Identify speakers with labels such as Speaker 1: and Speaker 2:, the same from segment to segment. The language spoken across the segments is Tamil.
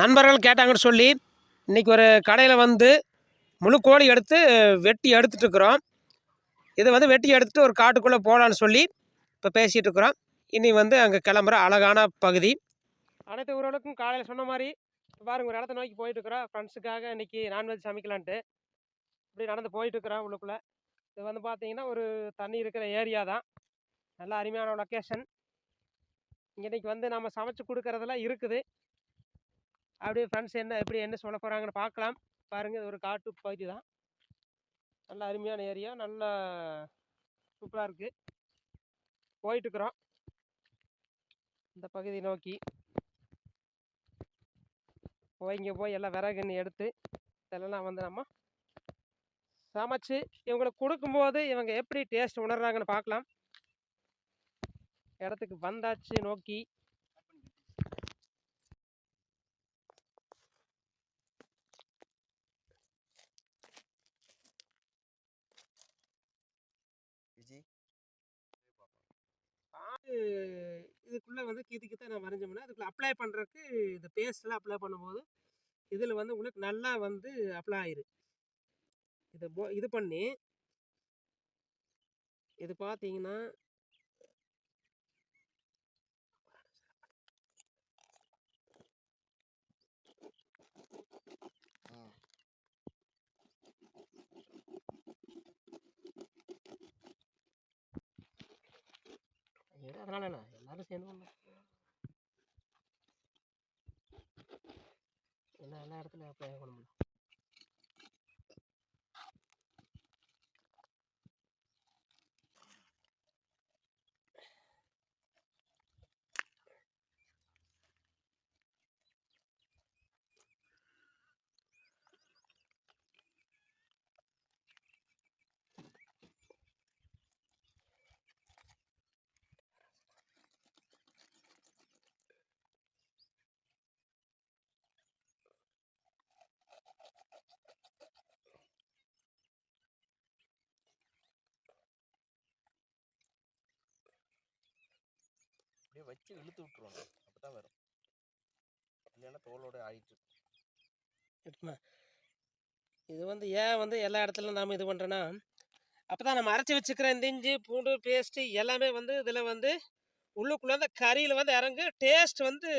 Speaker 1: நண்பர்கள் கேட்டாங்கன்னு சொல்லி இன்றைக்கி ஒரு கடையில் வந்து முழு கோழி எடுத்து வெட்டி எடுத்துகிட்ருக்குறோம். இதை வந்து வெட்டி எடுத்துகிட்டு ஒரு காட்டுக்குள்ளே போகலான்னு சொல்லி இப்போ பேசிகிட்டு இருக்கிறோம். இனி வந்து அங்கே கிளம்புற அழகான பகுதி. அனைத்து ஊர்களுக்கும் காலையில் சொன்ன மாதிரி பாருங்க, ஒரு இடத்த நோக்கி போயிட்டுருக்குறோம். ஃப்ரெண்ட்ஸுக்காக இன்றைக்கி நான்வெஜ் சமைக்கலான்ட்டு இப்படி நடந்து போயிட்டுருக்குறோம். உள்ளுக்குள்ளே இது வந்து பார்த்தீங்கன்னா ஒரு தண்ணி இருக்கிற ஏரியா தான். நல்ல அருமையான லொக்கேஷன். இன்றைக்கி வந்து நம்ம சமைச்சு கொடுக்குறதெல்லாம் இருக்குது. அப்படியே ஃப்ரெண்ட்ஸ் என்ன சொல்ல போகிறாங்கன்னு பார்க்கலாம். பாருங்கள், இது ஒரு காட்டு பகுதி தான். நல்ல அருமையான ஏரியா, நல்ல சூப்பராக இருக்குது. போயிட்டுருக்குறோம் இந்த பகுதி நோக்கி. இங்கே போய் எல்லாம் விறகுன்னு எடுத்து இதெல்லாம் வந்து நம்ம சமைச்சு இவங்களுக்கு கொடுக்கும்போது இவங்க எப்படி டேஸ்ட் உணர்றாங்கன்னு பார்க்கலாம். இடத்துக்கு வந்தாச்சு நோக்கி. இதுக்குள்ளே வந்து கீத்து நான் வரைஞ்சோம்னா அதுக்குள்ளே அப்ளை பண்ணுறதுக்கு இந்த பேஸ்ட்லாம் அப்ளை பண்ணும்போது இதில் வந்து உங்களுக்கு நல்லா வந்து அப்ளை ஆயிரு. இதை இது பண்ணி இது பார்த்தீங்கன்னா அதனால என்ன எல்லாரும் சேர்ந்து எல்லா இடத்துலையும் அப்ளை பண்ணணும்.
Speaker 2: அப்படியே வச்சு இழுத்து விட்டுருவாங்க, அப்போ தான் வரும். இல்லைன்னா தோலோடு ஆகிட்டு
Speaker 1: இருக்குமா. இது வந்து ஏன் வந்து எல்லா இடத்துலையும் நாம் இது பண்ணுறோன்னா, அப்போ தான் நம்ம அரைச்சி வச்சுக்கிற இந்த இஞ்சி பூண்டு பேஸ்ட்டு எல்லாமே வந்து இதில் வந்து உள்ளுக்குள்ளே வந்து கறியில் வந்து இறங்கு டேஸ்ட் வந்து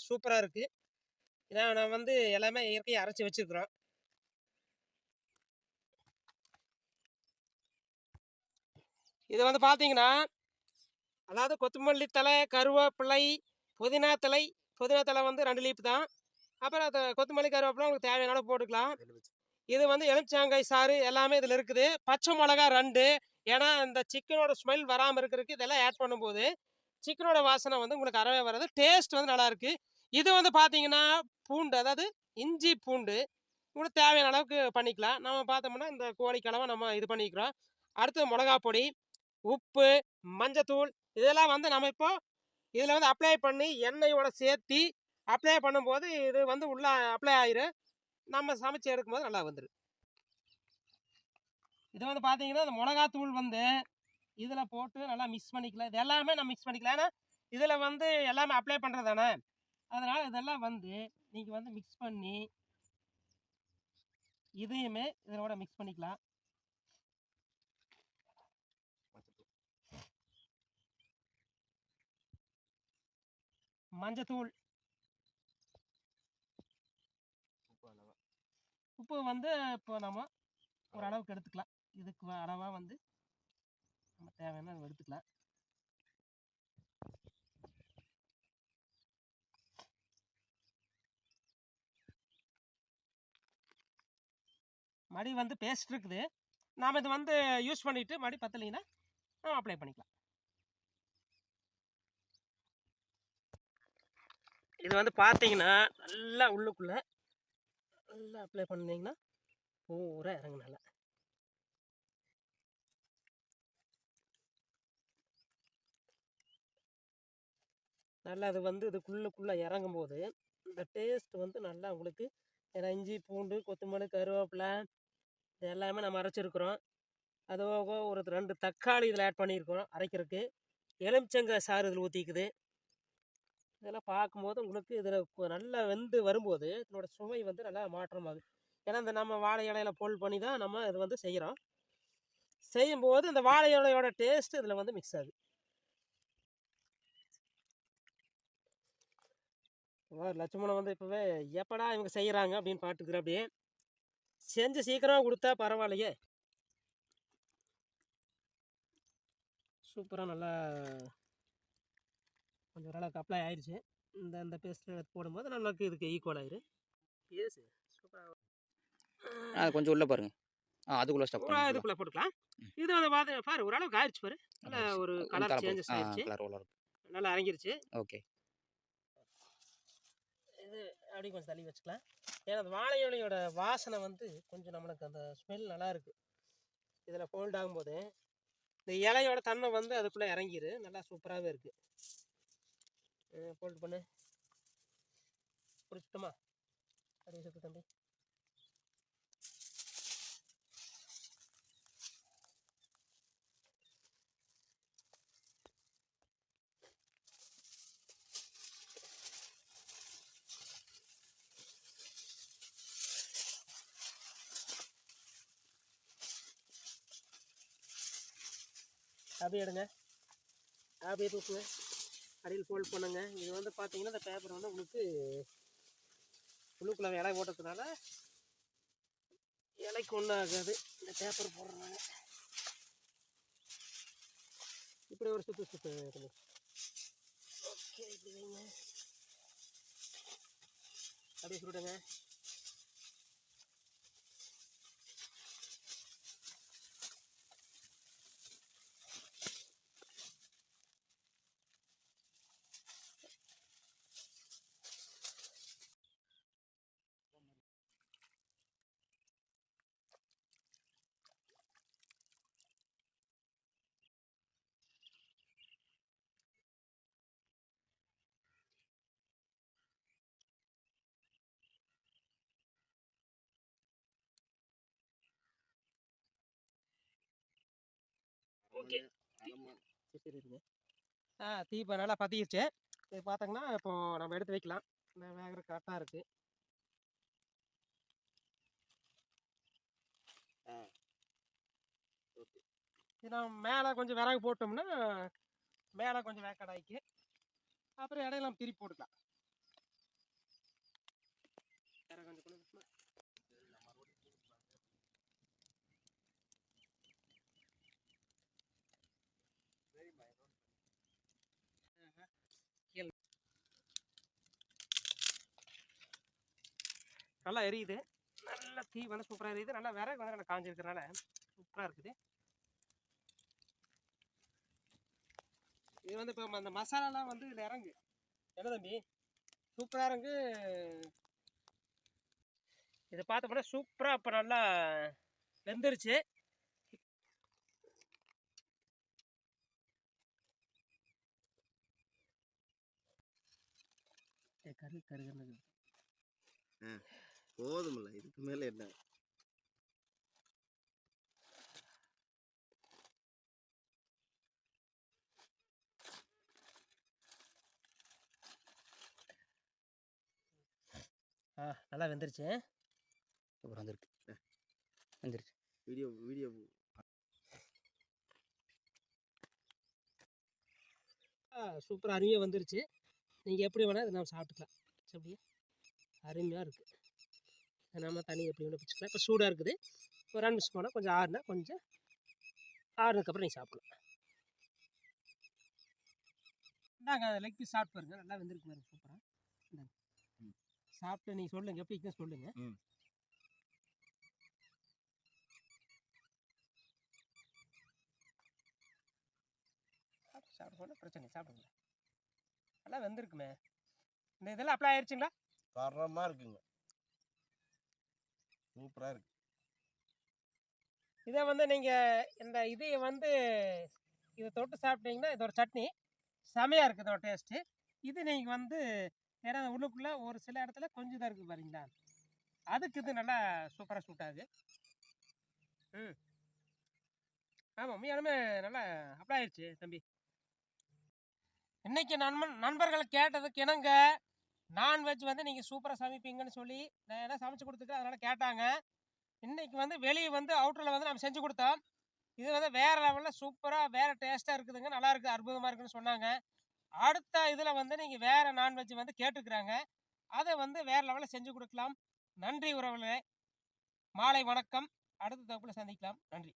Speaker 1: சூப்பராக இருக்குது. ஏன்னா நான் வந்து எல்லாமே இயற்கையாக அரைச்சி வச்சுருக்குறோம். இது வந்து பார்த்தீங்கன்னா, அதாவது கொத்தமல்லி தழை, கருவேப்பிலை, புதினா தழை வந்து 2 லீஃப் தான். அப்புறம் அது கொத்தமல்லி கருவேப்பிலை உங்களுக்கு தேவையான அளவு போட்டுக்கலாம். இது வந்து எலுமிச்சங்காய் சாறு எல்லாமே இதில் இருக்குது. பச்சை மிளகா 2, ஏன்னா இந்த சிக்கனோட ஸ்மெல் வராமல் இருக்கிறதுக்கு இதெல்லாம் ஆட் பண்ணும்போது சிக்கனோட வாசனை வந்து உங்களுக்கு அறவே வராது. டேஸ்ட் வந்து நல்லாயிருக்கு. இது வந்து பார்த்தீங்கன்னா பூண்டு, அதாவது இஞ்சி பூண்டு உங்களுக்கு தேவையான அளவுக்கு பண்ணிக்கலாம். நம்ம பார்த்தோம்னா இந்த கோழிக்கலவை நம்ம இது பண்ணிக்கிறோம். அடுத்து மிளகா பொடி, உப்பு, மஞ்சத்தூள் இதெல்லாம் வந்து நம்ம இப்போ இதில் வந்து அப்ளை பண்ணி எண்ணெயோட சேர்த்தி அப்ளை பண்ணும்போது இது வந்து உள்ள அப்ளை ஆயிரும். நம்ம சமைச்சு எடுக்கும்போது நல்லா வந்துடும். இது வந்து பார்த்தீங்கன்னா இந்த மிளகாத்தூள் வந்து இதில் போட்டு நல்லா மிக்ஸ் பண்ணிக்கலாம். இது எல்லாமே நம்ம மிக்ஸ் பண்ணிக்கலாம். ஏன்னா இதில் வந்து எல்லாமே அப்ளை பண்ணுறது தானே, அதனால் இதெல்லாம் வந்து நீங்கள் வந்து மிக்ஸ் பண்ணி இதையுமே இதனோட மிக்ஸ் பண்ணிக்கலாம். மஞ்சத்தூள், உப்பு வந்து இப்போ நம்ம ஒரு அளவுக்கு எடுத்துக்கலாம். இதுக்கு அளவாக வந்து நம்ம தேவையான எடுத்துக்கலாம். மடி வந்து பேஸ்ட் இருக்குது. நாம் இது வந்து யூஸ் பண்ணிவிட்டு மடி பத்தலைன்னா நம்ம அப்ளை பண்ணிக்கலாம். இது வந்து பார்த்தீங்கன்னா நல்லா உள்ளுக்குள்ளே நல்லா அப்ளை பண்ணிங்கன்னா பூரா இறங்கு நல்லா. நல்லா அது வந்து இதுக்குள்ளே இறங்கும் போது இந்த டேஸ்ட் வந்து நல்லா உங்களுக்கு, ஏன்னா இஞ்சி பூண்டு கொத்தமல்லி கருவேப்பிலை இது எல்லாமே நம்ம அரைச்சிருக்கிறோம். அதுவாக ஒரு 2 தக்காளி இதில் ஆட் பண்ணியிருக்கிறோம் அரைக்கிறதுக்கு. எலுமிச்சங்காய் சாறு இதில் ஊற்றிக்குது. இதெல்லாம் பார்க்கும்போது உங்களுக்கு இதில் நல்லா வெந்து வரும்போது இதனோட சுவை வந்து நல்லா மாற்றமாகுது. ஏன்னா இந்த நம்ம வாழை இலையில பொல் பண்ணி தான் நம்ம இது வந்து செய்கிறோம். செய்யும்போது இந்த வாழை இலையோட டேஸ்ட் இதில் வந்து மிக்ஸ் ஆகுது. லட்சுமணன் வந்து இப்போவே எப்படா இவங்க செய்கிறாங்க அப்படின்னு பார்த்துக்கிறேன். அப்படியே செஞ்சு சீக்கிரம் கொடுத்தா பரவாயில்லையே. சூப்பராக நல்லா கொஞ்சம் ஓரளவுக்கு அப்ளை ஆயிடுச்சு. இந்த பேஸ்ட்டில் எடுத்து போடும்போது நம்மளுக்கு இதுக்கு ஈக்குவல் ஆயிரு. பேஸு சூப்பராக
Speaker 3: கொஞ்சம் உள்ள பாருங்க. அதுக்குள்ள ஸ்டப் பண்ணுங்க.
Speaker 1: இதுக்குள்ளே போட்டுக்கலாம். இது வந்து பார்த்து பாரு ஓரளவுக்கு ஆயிடுச்சு பாரு. நல்லா ஒரு கலர் சேஞ்சஸ் ஆயிடுச்சு.
Speaker 3: கலர் உள்ள இருக்கு.
Speaker 1: நல்லா இறங்கிருச்சு.
Speaker 3: ஓகே.
Speaker 1: இது அப்படி கொஞ்சம் தள்ளி வச்சுக்கலாம். ஏன்னா அந்த வாழை இலையோட வாசனை வந்து கொஞ்சம் நம்மளுக்கு அந்த ஸ்மெல் நல்லா இருக்குது. இதில் ஃபோல்ட் ஆகும்போது இந்த இலையோட தன்மை வந்து அதுக்குள்ளே இறங்கிரு. நல்லா சூப்பராகவே இருக்குது. ஃபோல்ட் பண்ணு. பிடிச்சிட்டோமா? அப்படியே சுற்று தம்பி. அப்படியே எடுங்க. அப்படியே தூக்குங்க. அடியில் ஃபோல்ட் பண்ணுங்க. இது வந்து பார்த்தீங்கன்னா இந்த பேப்பர் வந்து உங்களுக்கு உள்ளுக்குள்ள இலை போட்டதுனால இலைக்கு ஒன்றும் ஆகாது. இந்த பேப்பர் போடுறாங்க. இப்படி ஒரு சுற்று ஓகே. இப்படி வைங்க. அப்படியே சுருடுங்க. ஓகே. சரி இருங்க. தீ இப்போ நல்லா பற்றிக்கிச்சு. இது பார்த்தோங்கன்னா இப்போ நம்ம எடுத்து வைக்கலாம். வேகிற கரெக்டாக இருக்குது. ஓகே. இது நம்ம மேலே கொஞ்சம் விறகு போட்டோம்னா மேலே கொஞ்சம் வேக்காடாய்க்கு. அப்புறம் இடையில நம்ம திருப்பி போட்டுக்கலாம். வேற கொஞ்சம் கொடுக்குமா? நல்லா எரியுது. நல்லா தீ வந்து சூப்பராக எரியுது. நல்லா விறகு வந்து நல்லா காஞ்சிருக்கிறனால சூப்பராக இருக்குது. இது வந்து இப்போ அந்த மசாலாலாம் வந்து இதில் இறங்கு. என்ன தம்பி சூப்பராக இறங்கு. இது பார்த்தோம்னா சூப்பராக இப்போ நல்லா வெந்துருச்சு. கருகருன்னு
Speaker 2: போதுமில்ல, இதுக்கு மேலே என்ன?
Speaker 1: நல்லா வெந்துருச்சு.
Speaker 3: அப்புறம் வந்துருக்கு. வந்துருச்சு.
Speaker 2: வீடியோ
Speaker 1: சூப்பராக அருமையாக வந்துருச்சு. நீங்கள் எப்படி வேணால் இதை நம்ம சாப்பிட்டுக்கலாம். அப்படியே அருமையாக இருக்குது. நம்ம தண்ணி எப்படி வேணும் பிடிச்சிக்கலாம். இப்போ சூடாக இருக்குது. ஒரு 2 நிமிஷம் போனால் கொஞ்சம் ஆறுனா கொஞ்சம் ஆறுனதுக்கப்புறம் நீங்கள் சாப்பிடலாம். இந்தாங்க லெக் பீஸ் சாப்பிட்டு பாருங்க. நல்லா வெந்திருக்கு பாருங்க. சூப்பராக இந்தாங்க சாப்பிட்டு நீங்கள் சொல்லுங்கள் எப்படி இருக்குன்னு சொல்லுங்கள். சாப்பிட போனால் பிரச்சனை சாப்பிடுங்க. நல்லா வெந்திருக்குமே. இந்த இதெல்லாம் அப்ளை ஆயிடுச்சுங்களா?
Speaker 2: தரமாக இருக்குங்க. சூப்பராக இருக்கு.
Speaker 1: இதை வந்து நீங்கள் இந்த இதை வந்து இதை தொட்டு சாப்பிட்டீங்கன்னா இதோட சட்னி செமையாக இருக்குது. இதோட டேஸ்ட்டு இது நீங்கள் வந்து ஏன்னா உள்ளுக்குள்ளே ஒரு சில இடத்துல கொஞ்சம் தான் இருக்குது பாருங்களா. அதுக்கு இது நல்லா சூப்பராக சூட் ஆகுது. ஆமாம் உண்மையாலுமே நல்லா அப்ளை ஆயிடுச்சு தம்பி. இன்னைக்கு நண்பர்கள் கேட்டதுக்கு இணங்க நான்வெஜ் வந்து நீங்கள் சூப்பராக சமைப்பீங்கன்னு சொல்லி நான் என்ன சமைச்சு கொடுத்துட்டு அதனால் கேட்டாங்க. இன்னைக்கு வந்து வெளியே வந்து அவுட்டரில் வந்து நம்ம செஞ்சு கொடுத்தோம். இது வந்து வேறு லெவலில் சூப்பராக வேறு டேஸ்ட்டாக இருக்குதுங்க, நல்லா இருக்குது, அற்புதமாக இருக்குதுன்னு சொன்னாங்க. அடுத்த இதில் வந்து நீங்கள் வேறு நான்வெஜ் வந்து கேட்டுக்கிறாங்க, அதை வந்து வேறு லெவலில் செஞ்சு கொடுக்கலாம். நன்றி உறவுகளே, மாலை வணக்கம். அடுத்த தகவலை சந்திக்கலாம். நன்றி.